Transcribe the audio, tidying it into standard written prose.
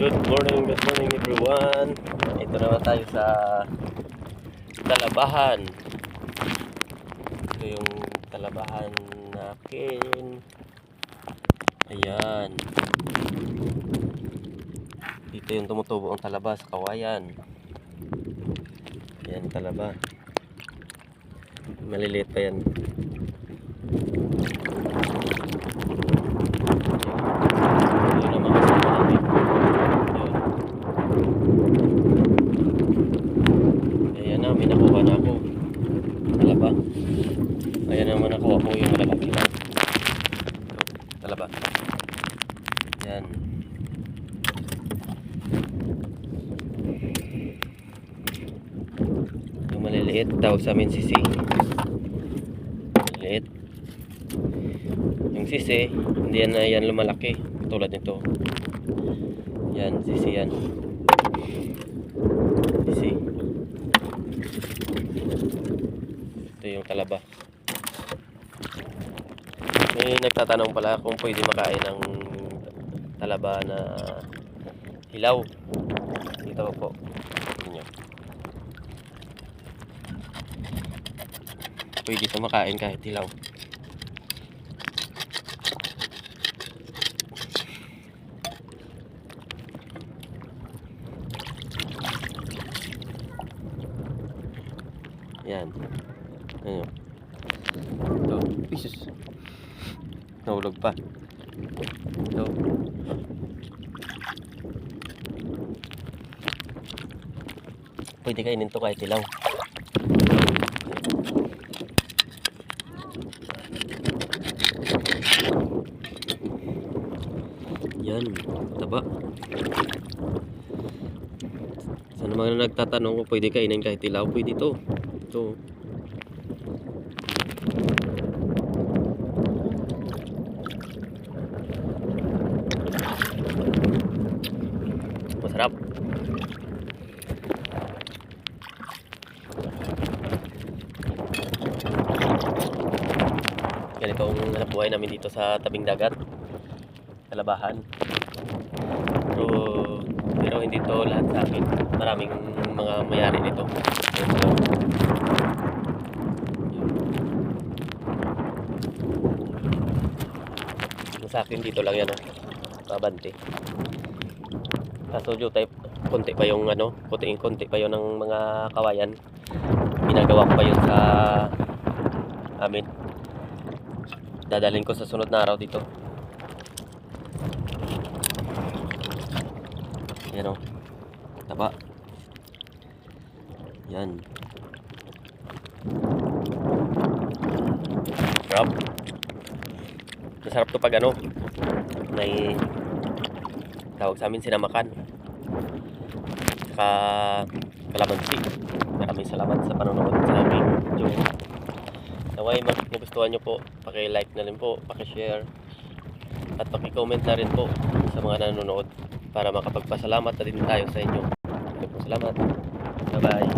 Good morning everyone. Ito naman tayo sa Talabahan. Ito yung Talabahan natin. Ayan. Dito yung tumutubo ang talaba sa kawayan. Ayan, talaba. Maliliit pa yan. Ayan na, may nakuha na ako. Talaba. Ayan naman nakuha ko yung malalaki lang. Talaba. Ayan. Yung maliliit, tawag sa amin sisi. Maliliit. Yung sisi, hindi yan lumalaki. Tulad nito. Yan, sisi yan. Sisi. Ito yung talaba. May nagtatanong pala kung pwede makain ng talaba na hilaw. Dito po. Tingnan. Pwede ito makain kahit hilaw. Yan. Ayun. Ito. Pisos. Nahulog pa. Ito. Pwede kainin ito kahit hilaw. Yan. Taba. Sa mga nagtatanong kung pwede kainin kahit hilaw, pwede ito. Ito. Masarap. Ganito ang hanap buhay namin dito sa tabing dagat. Talabahan. Pero hindi to lahat sa akin. Maraming mga mayari nito. Sa akin dito lang yan, kabante. Kaso dito type konti pa yung konti pa yun ng mga kawayan. Ginagawa ko pa yun sa amin. Dadalhin ko sa sunod na araw dito. Yan o. Taba. Yan. Sarap. Masarap to pag may tawag sa amin sinamakan. Saka kalamansi. Maraming salamat sa panonood sa aming video. Naway magustuhan nyo po, paki-like na rin po, paki-share at paki-comment na rin po sa mga nanonood para makapagpasalamat na din tayo sa inyo. Salamat. Bye bye.